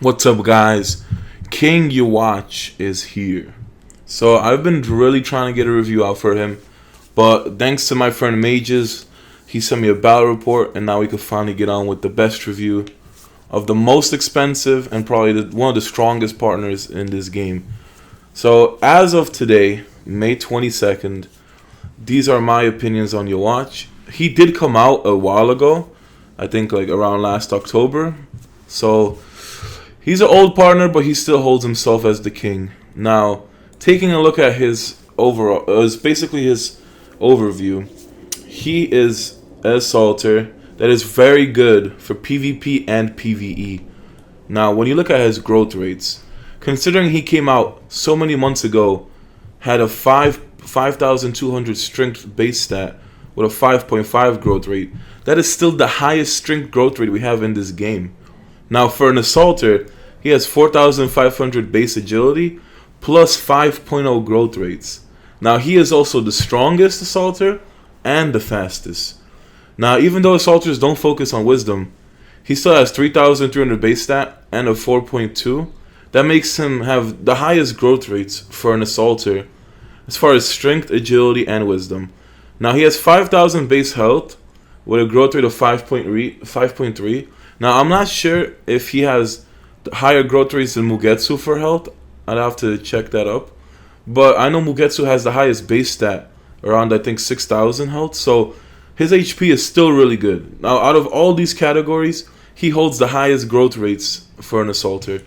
What's up, guys? King Yhwach is here. So I've been really trying to get a review out for him, but thanks to my friend Mages, he sent me a battle report, and now we can finally get on with the best review of the most expensive and probably one of the strongest partners in this game. So as of today, May 22nd, these are my opinions on Yhwach. He did come out a while ago, I think like around last October. So he's an old partner, but he still holds himself as the king. Now, taking a look at his overall, basically his overview, he is an assaulter that is very good for PvP and PvE. Now, when you look at his growth rates, considering he came out so many months ago, had a 5,200 strength base stat with a 5.5 growth rate, that is still the highest strength growth rate we have in this game. Now, for an assaulter, he has 4,500 base agility plus 5.0 growth rates. Now, he is also the strongest assaulter and the fastest. Now, even though assaulters don't focus on wisdom, he still has 3,300 base stat and a 4.2. That makes him have the highest growth rates for an assaulter as far as strength, agility, and wisdom. Now, he has 5,000 base health with a growth rate of 5.3. Now, I'm not sure if he has higher growth rates than Mugetsu for health. I'd have to check that up. But I know Mugetsu has the highest base stat, around I think 6,000 health. So his HP is still really good. Now, out of all these categories, he holds the highest growth rates for an assaulter.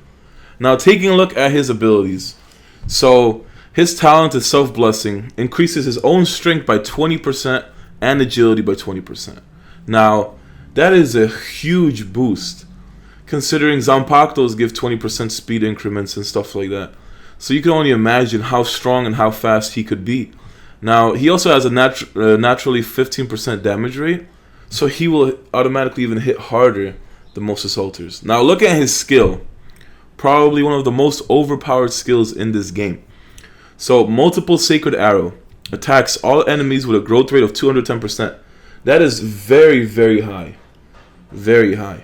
Now, taking a look at his abilities. So his talent is Self-Blessing, increases his own strength by 20% and agility by 20%. Now, that is a huge boost, considering Zanpakutos give 20% speed increments and stuff like that. So you can only imagine how strong and how fast he could be. Now, he also has a naturally 15% damage rate, so he will automatically even hit harder than most assaulters. Now, look at his skill. Probably one of the most overpowered skills in this game. So, Multiple Sacred Arrow attacks all enemies with a growth rate of 210%. That is very, very high. Very high.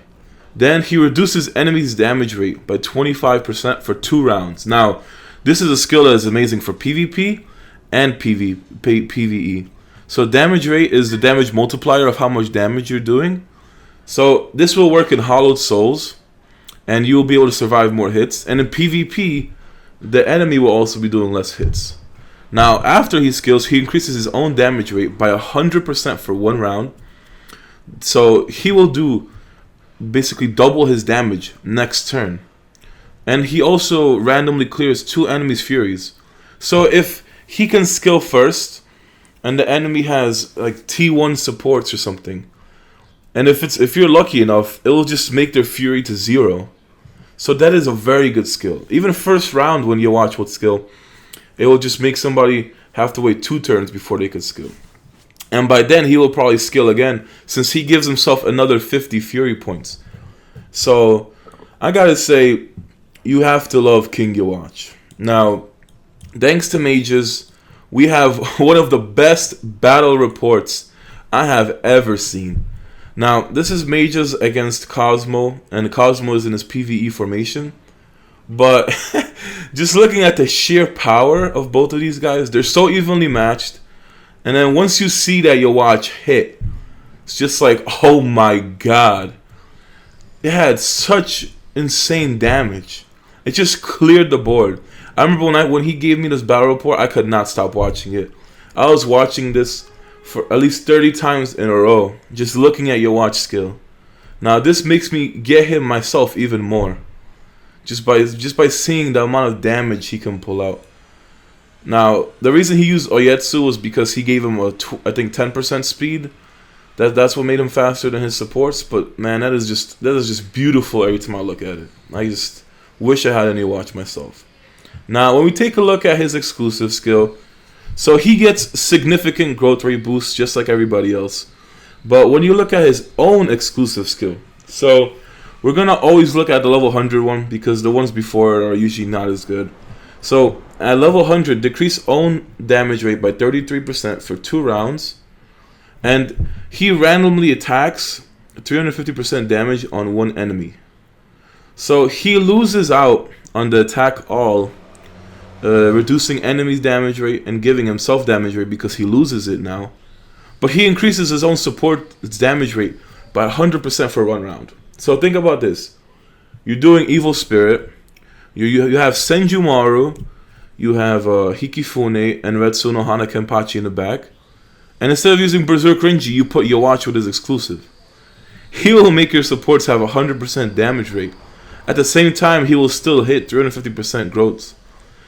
Then he reduces enemies' damage rate by 25% for 2 rounds. Now, this is a skill that is amazing for PvP and PvE. So damage rate is the damage multiplier of how much damage you're doing. So this will work in Hollowed Souls, and you will be able to survive more hits. And in PvP, the enemy will also be doing less hits. Now, after he skills, he increases his own damage rate by 100% for 1 round. So he will do basically double his damage next turn. And he also randomly clears 2 enemies' furies. So if he can skill first, and the enemy has like T1 supports or something, and if you're lucky enough, it will just make their fury to 0. So that is a very good skill. Even first round when you watch what skill, it will just make somebody have to wait 2 turns before they could skill. And by then he will probably skill again, since he gives himself another 50 fury points. So I gotta say, you have to love King Yhwach. Now, thanks to Mages, we have one of the best battle reports I have ever seen. Now, this is Mages against Cosmo, and Cosmo is in his PvE formation. But just looking at the sheer power of both of these guys, they're so evenly matched. And then once you see that Yhwach hit, it's just like, oh my god. It had such insane damage. It just cleared the board. I remember when he gave me this battle report, I could not stop watching it. I was watching this for at least 30 times in a row, just looking at Yhwach's skill. Now this makes me get him myself even more, just by seeing the amount of damage he can pull out. Now, the reason he used Oyetsu was because he gave him I think 10% speed. That's what made him faster than his supports. But man, that is just beautiful every time I look at it. I just wish I had any watch myself. Now, when we take a look at his exclusive skill, so he gets significant growth rate boosts just like everybody else. But when you look at his own exclusive skill, so we're gonna always look at the level 100 one because the ones before it are usually not as good. So at level 100, decrease own damage rate by 33% for 2 rounds. And he randomly attacks 350% damage on one enemy. So he loses out on the attack all, reducing enemies' damage rate and giving himself damage rate because he loses it now. But he increases his own support, its damage rate, by 100% for 1 round. So think about this. You're doing Evil Spirit. You have Senjumaru. You have Hikifune and Retsu no Hana Kenpachi in the back. And instead of using Berserk Renji, you put Yhwach with his exclusive. He will make your supports have 100% damage rate. At the same time, he will still hit 350% growth.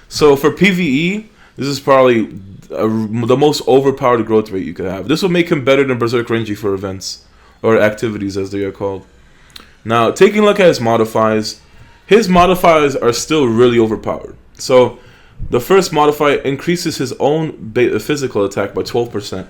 So for PvE, this is probably the most overpowered growth rate you could have. This will make him better than Berserk Renji for events, or activities as they are called. Now, taking a look at his modifiers are still really overpowered. So, the first modifier increases his own physical attack by 12%.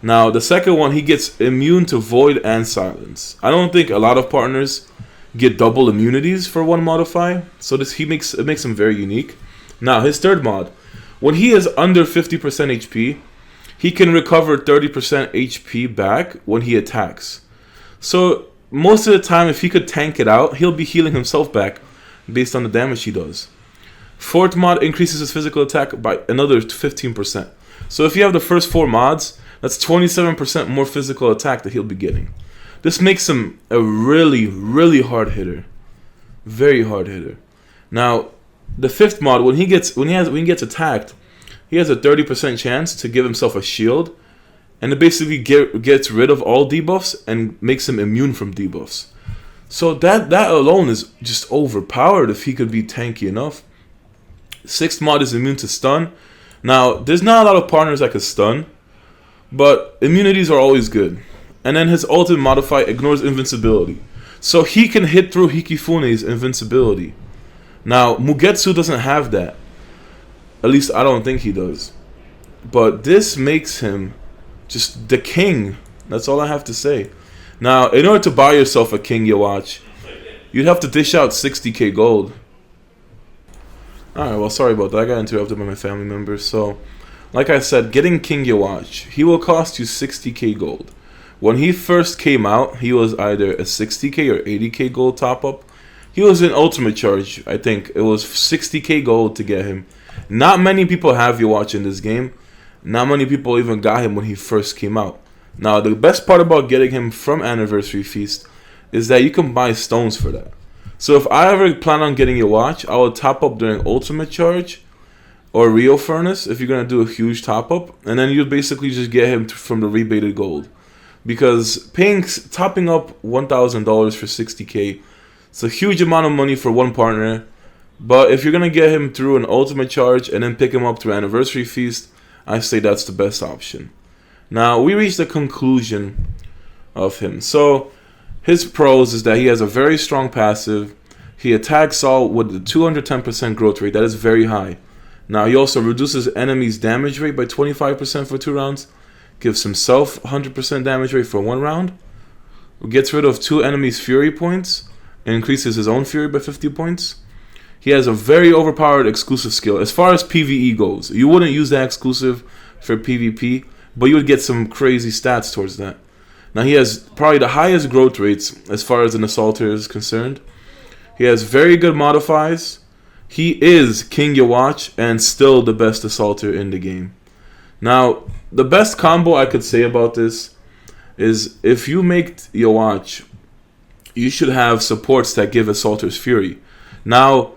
Now, the second one, he gets immune to Void and Silence. I don't think a lot of partners get double immunities for one modifier, so it makes him very unique. Now, his third mod, when he is under 50% HP, he can recover 30% HP back when he attacks. So, most of the time, if he could tank it out, he'll be healing himself back based on the damage he does. Fourth mod increases his physical attack by another 15%. So if you have the first 4 mods, that's 27% more physical attack that he'll be getting. This makes him a really, really hard hitter. Very hard hitter. Now, the 5th mod, when he gets attacked, he has a 30% chance to give himself a shield, and it basically gets rid of all debuffs and makes him immune from debuffs. So that alone is just overpowered if he could be tanky enough. 6th mod is immune to stun. Now, there's not a lot of partners that can stun, but immunities are always good. And then his ultimate modifier ignores invincibility. So he can hit through Hikifune's invincibility. Now, Mugetsu doesn't have that. At least I don't think he does. But this makes him just the king. That's all I have to say. Now, in order to buy yourself a King Yhwach, you'd have to dish out 60k gold. Alright, well, sorry about that. I got interrupted by my family members. So, like I said, getting King Yhwach, he will cost you 60k gold. When he first came out, he was either a 60k or 80k gold top-up. He was in Ultimate Charge, I think. It was 60k gold to get him. Not many people have Yhwach in this game. Not many people even got him when he first came out. Now, the best part about getting him from Anniversary Feast is that you can buy stones for that. So if I ever plan on getting Yhwach, I will top up during Ultimate Charge or Rio Furnace if you're going to do a huge top up. And then you basically just get him from the rebated gold. Because topping up $1,000 for 60k, it's a huge amount of money for one partner. But if you're going to get him through an Ultimate Charge and then pick him up through Anniversary Feast, I say that's the best option. Now, we reached the conclusion of him. So, his pros is that he has a very strong passive. He attacks all with a 210% growth rate. That is very high. Now, he also reduces enemies' damage rate by 25% for 2 rounds. Gives himself 100% damage rate for 1 round. Gets rid of 2 enemies' fury points. And increases his own fury by 50 points. He has a very overpowered exclusive skill. As far as PvE goes, you wouldn't use that exclusive for PvP, but you would get some crazy stats towards that. Now, he has probably the highest growth rates as far as an assaulter is concerned. He has very good modifiers. He is King Yhwach and still the best assaulter in the game. Now, the best combo I could say about this is if you make Yhwach, you should have supports that give assaulters fury. Now,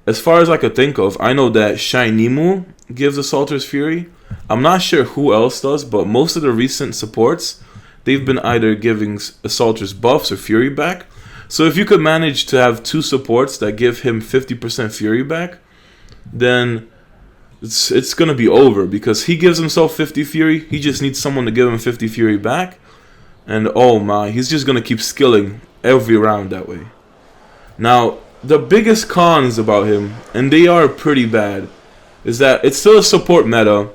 as far as I could think of, I know that Shainimu gives assaulters fury. I'm not sure who else does, but most of the recent supports, they've been either giving assaulters buffs or fury back. So if you could manage to have 2 supports that give him 50% fury back, then it's going to be over, because he gives himself 50 fury. He just needs someone to give him 50 fury back. And oh my, he's just going to keep skilling every round that way. Now, the biggest cons about him, and they are pretty bad, is that it's still a support meta,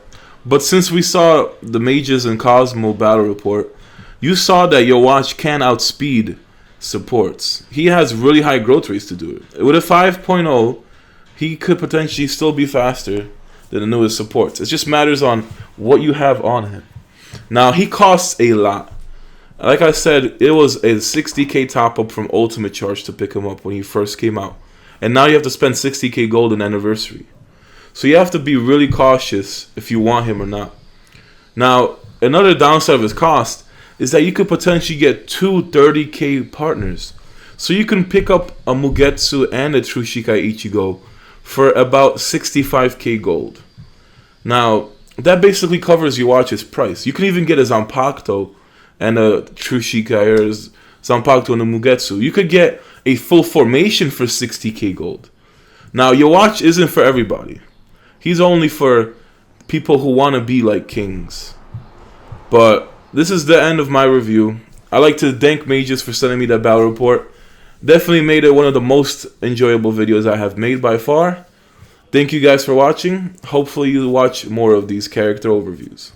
but since we saw the Mages and Cosmo battle report, you saw that Yhwach can outspeed supports. He has really high growth rates to do it. With a 5.0, he could potentially still be faster than the newest supports. It just matters on what you have on him. Now, he costs a lot. Like I said, it was a 60k top up from Ultimate Charge to pick him up when he first came out. And now you have to spend 60k gold in anniversary. So you have to be really cautious if you want him or not. Now, another downside of his cost is that you could potentially get two 30k partners. So you can pick up a Mugetsu and a True Shikai Ichigo for about 65k gold. Now, that basically covers Yhwach's price. You can even get a Zanpakuto and a True Shikai, or Zanpakuto and a Mugetsu. You could get a full formation for 60k gold. Now, Yhwach isn't for everybody. He's only for people who want to be like kings. But this is the end of my review. I'd like to thank Mages for sending me that battle report. Definitely made it one of the most enjoyable videos I have made by far. Thank you guys for watching. Hopefully you watch more of these character overviews.